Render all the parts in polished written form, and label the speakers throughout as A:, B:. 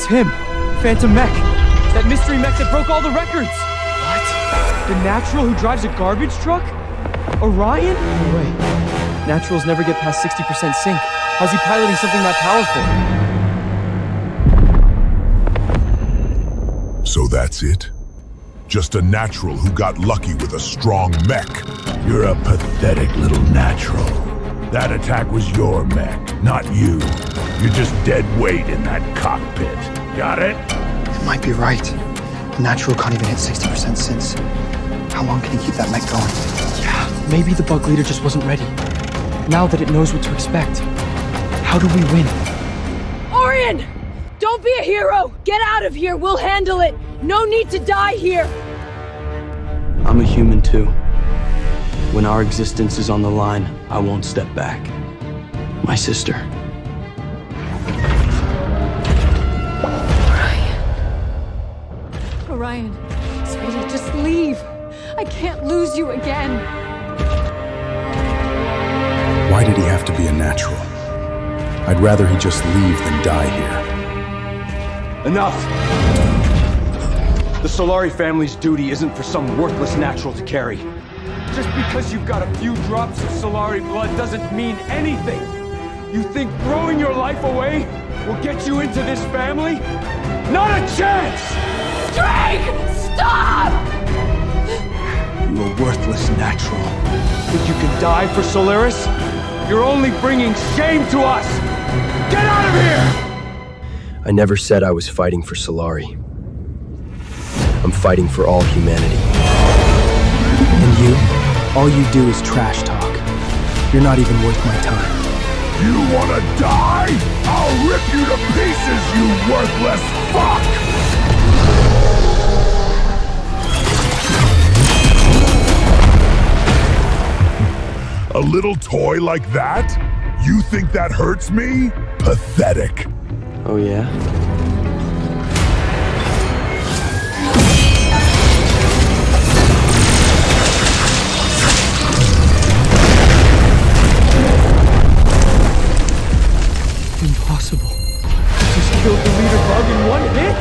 A: It's him! Phantom Mech! That mystery mech that broke all the records! What? The Natural who drives a garbage truck? Orion? No way. Naturals never get past 60% sync. How's he piloting something that powerful?
B: So that's it? Just a natural who got lucky with a strong mech.
C: You're a pathetic little natural. That attack was your mech, not you. You're just dead weight in that cockpit. Got it?
D: It might be right. The Natural can't even hit 60% since. How long can he keep that mech going?
A: Yeah, maybe the bug leader just wasn't ready. Now that it knows what to expect, how do we win?
E: Orion! Don't be a hero! Get out of here! We'll handle it! No need to die here!
A: I'm a human too. When our existence is on the line, I won't step back. My sister.
E: Orion, sweetie, just leave. I can't lose you again.
F: Why did he have to be a natural? I'd rather he just leave than die here.
G: Enough! The Solari family's duty isn't for some worthless natural to carry. Just because you've got a few drops of Solari blood doesn't mean anything. You think throwing your life away will get you into this family? Not a chance!
E: Drake! Stop!
G: You a worthless natural. Think you can die for Solaris? You're only bringing shame to us! Get out of here!
A: I never said I was fighting for Solari. I'm fighting for all humanity. And you? All you do is trash talk. You're not even worth my time.
B: You wanna die? I'll rip you to pieces, you worthless fuck! A little toy like that? You think that hurts me? Pathetic.
A: Oh yeah? Impossible. He just killed the leader bug in one hit?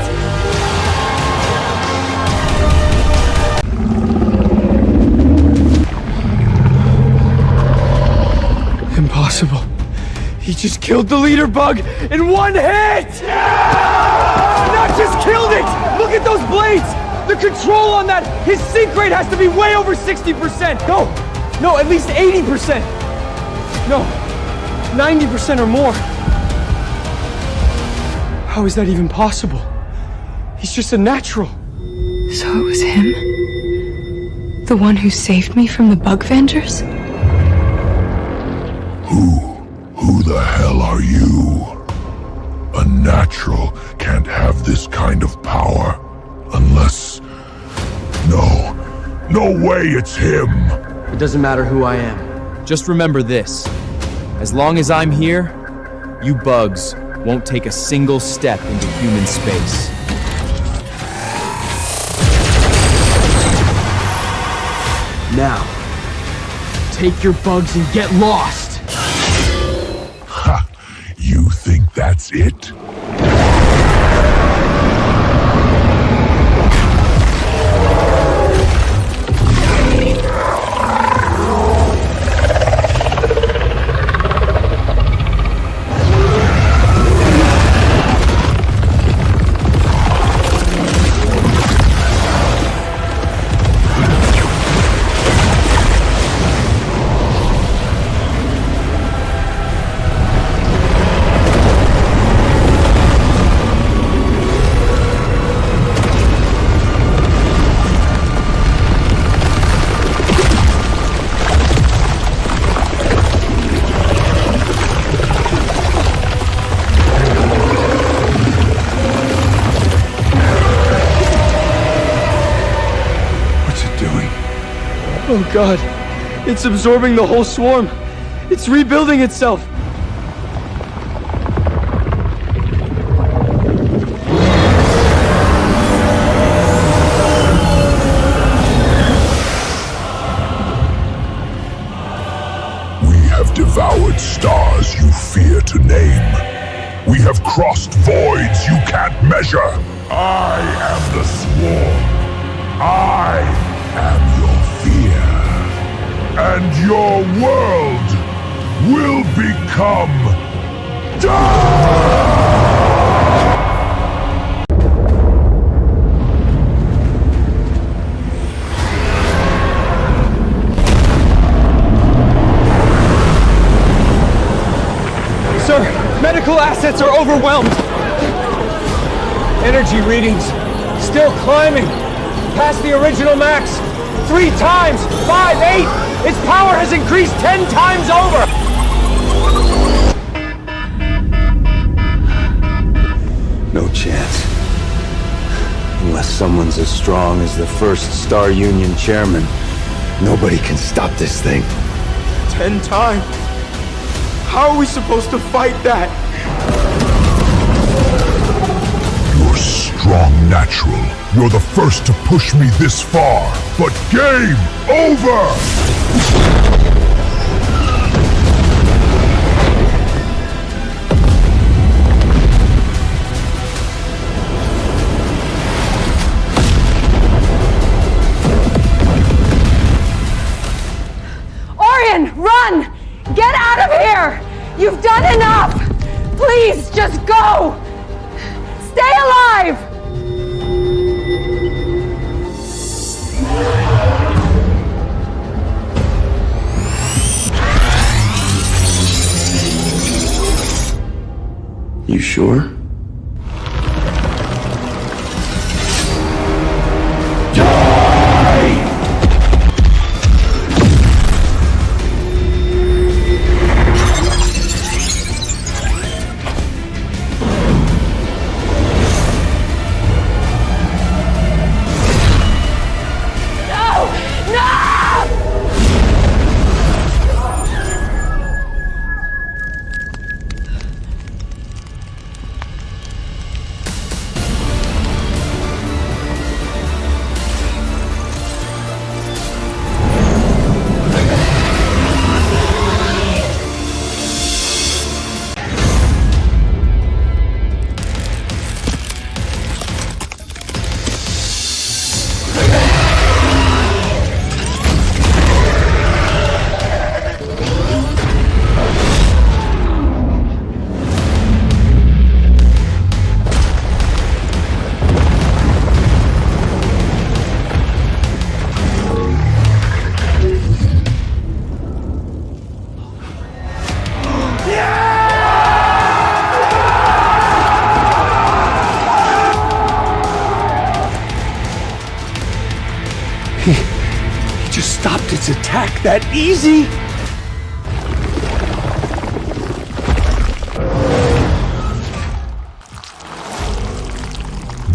A: Impossible. He just killed the leader bug in one hit! Not just killed it! Look at those blades! The control on that! His sync rate has to be way over 60%! No, at least 80%! No, 90% or more. How is that even possible? He's just a natural.
H: So it was him? The one who saved me from the Bug Vengers?
B: Who the hell are you? A natural can't have this kind of power. Unless... No way it's him!
A: It doesn't matter who I am. Just remember this. As long as I'm here, you bugs won't take a single step into human space. Now, take your bugs and get lost!
B: Ha! You think that's it?
A: Oh god, it's absorbing the whole swarm. It's rebuilding itself. We
B: have devoured stars you fear to name. We have crossed voids you can't measure. I am the Swarm. I am your fear. And your world will become dark!
A: Sir, medical assets are overwhelmed. Energy readings still climbing past the original max. 3 times, 5, 8. Its power has increased 10 times over.
G: No chance. Unless someone's as strong as the first Star Union chairman, nobody can stop this thing.
A: 10 times? How are we supposed to fight that?
B: You're strong natural. You're the first to push me this far. But game over!
E: Orion, run! Get out of here! You've done enough! Please, just go! Stay alive!
G: You sure?
A: He just stopped its attack that easy?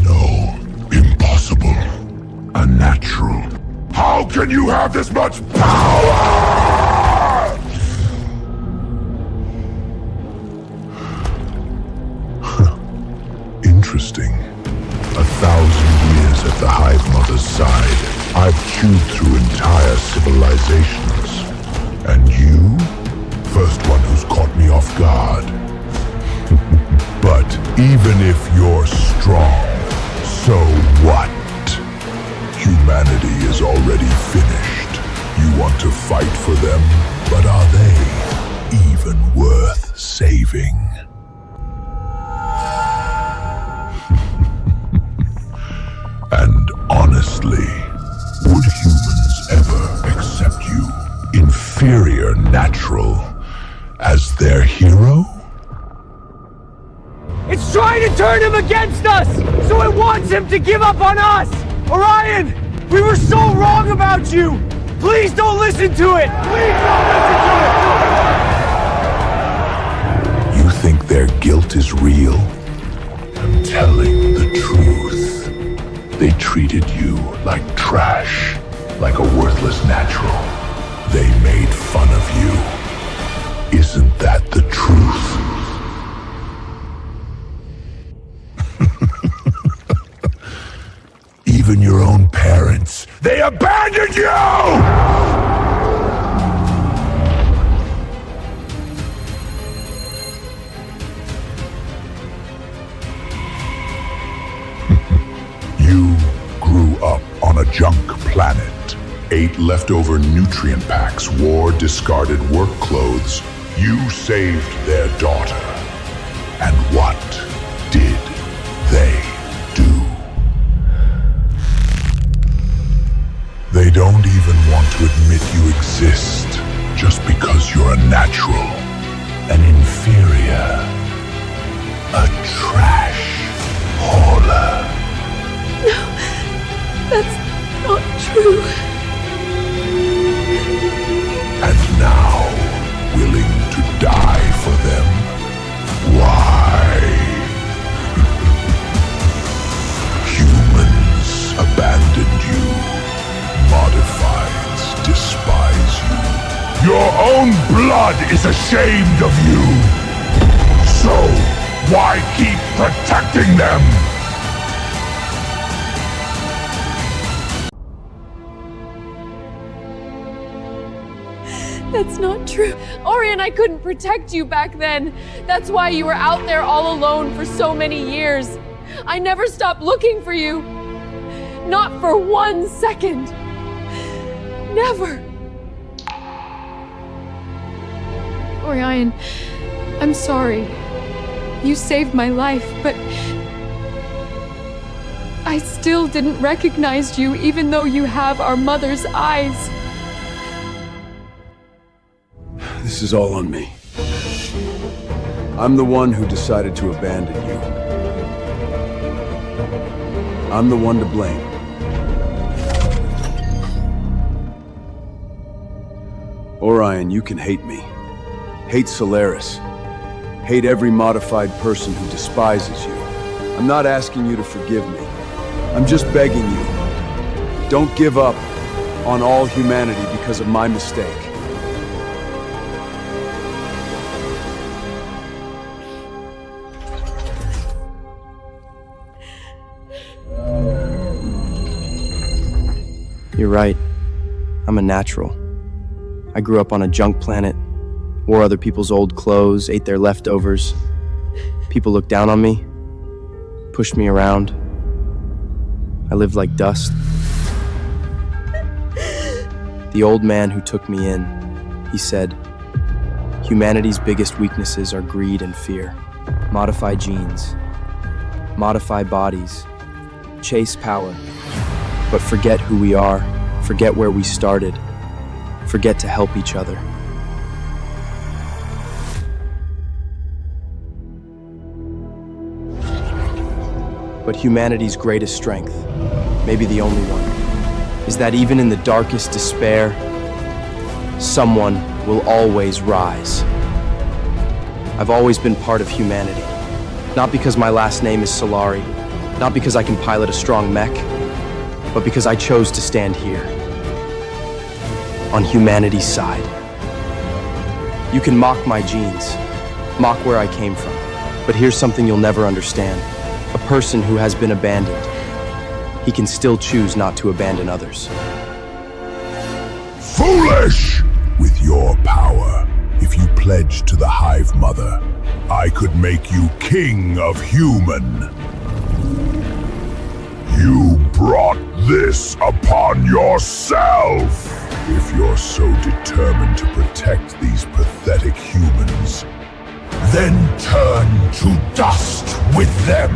B: No, impossible. Unnatural. How can you have this much power? Interesting. 1,000 years at the Hive Mother's side. I've chewed through entire civilizations. And you? First one who's caught me off guard. But even if you're strong, so what? Humanity is already finished. You want to fight for them, but are they even worth saving? And honestly, would humans ever accept you, inferior natural, as their hero?
A: It's trying to turn him against us! So it wants him to give up on us! Orion! We were so wrong about you! Please don't listen to it! Please don't listen to it!
B: You think their guilt is real? I'm telling the truth. They treated you like trash, like a worthless natural. They made fun of you. Isn't that the truth? Even your own parents, they abandoned you! junk planet, ate leftover nutrient packs, wore discarded work clothes, you saved their daughter. And what did they do? They don't even want to admit you exist just because you're a natural, an inferior, a trash hauler.
H: No, that's not true.
B: And now, willing to die for them? Why? Humans abandoned you. Modifieds despise you. Your own blood is ashamed of you. So, why keep protecting them?
E: That's not true. Orion, I couldn't protect you back then. That's why you were out there all alone for so many years. I never stopped looking for you. Not for 1 second. Never. Orion, I'm sorry. You saved my life, but I still didn't recognize you, even though you have our mother's eyes.
F: This is all on me. I'm the one who decided to abandon you. I'm the one to blame. Orion, you can hate me. Hate Solaris. Hate every modified person who despises you. I'm not asking you to forgive me. I'm just begging you. Don't give up on all humanity because of my mistake.
I: You're right. I'm a natural. I grew up on a junk planet, wore other people's old clothes, ate their leftovers. People looked down on me, pushed me around. I lived like dust. The old man who took me in, he said, humanity's biggest weaknesses are greed and fear. Modify genes, modify bodies, chase power. But forget who we are, forget where we started, forget to help each other. But humanity's greatest strength, maybe the only one, is that even in the darkest despair, someone will always rise. I've always been part of humanity, not because my last name is Solari, not because I can pilot a strong mech, but because I chose to stand here, on humanity's side. You can mock my genes, mock where I came from, but here's something you'll never understand. A person who has been abandoned, he can still choose not to abandon others.
B: Foolish! With your power, if you pledge to the Hive Mother, I could make you king of human. You brought this upon yourself! If you're so determined to protect these pathetic humans, then turn to dust with them!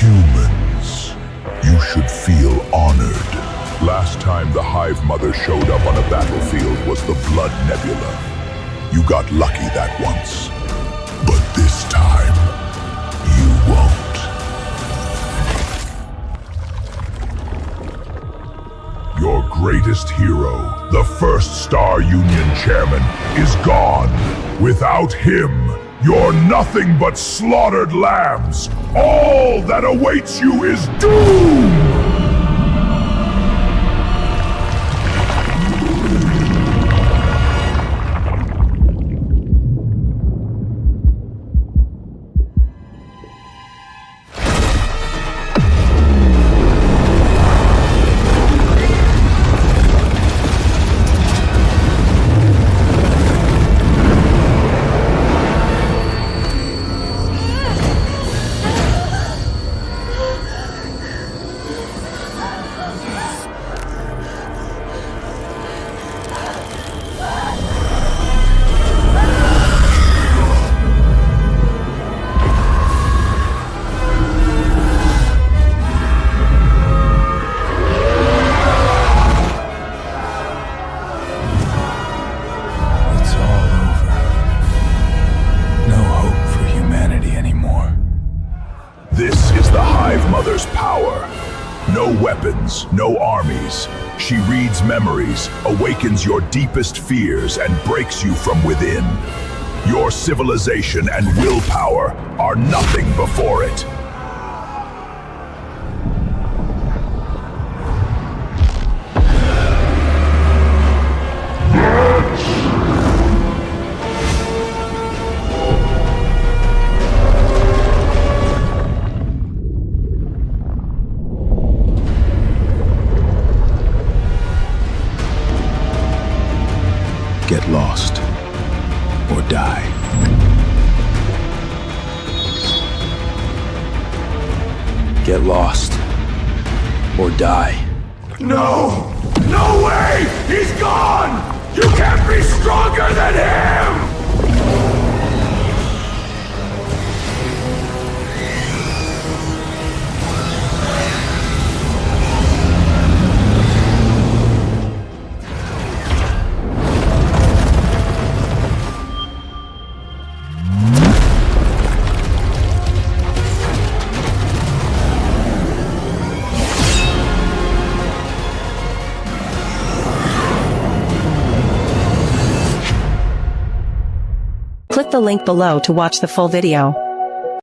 B: Humans, you should feel honored. Last time the Hive Mother showed up on a battlefield was the Blood Nebula. You got lucky that once. But this time, you won't. Your greatest hero, the first Star Union chairman, is gone. Without him, you're nothing but slaughtered lambs. All that awaits you is doom! This is the Hive Mother's power. No weapons, no armies. She reads memories, awakens your deepest fears, and breaks you from within. Your civilization and willpower are nothing before it.
F: Get lost, or die. Get lost, or die.
B: No! No way! He's gone! You can't be stronger than him!
J: Click the link below to watch the full video.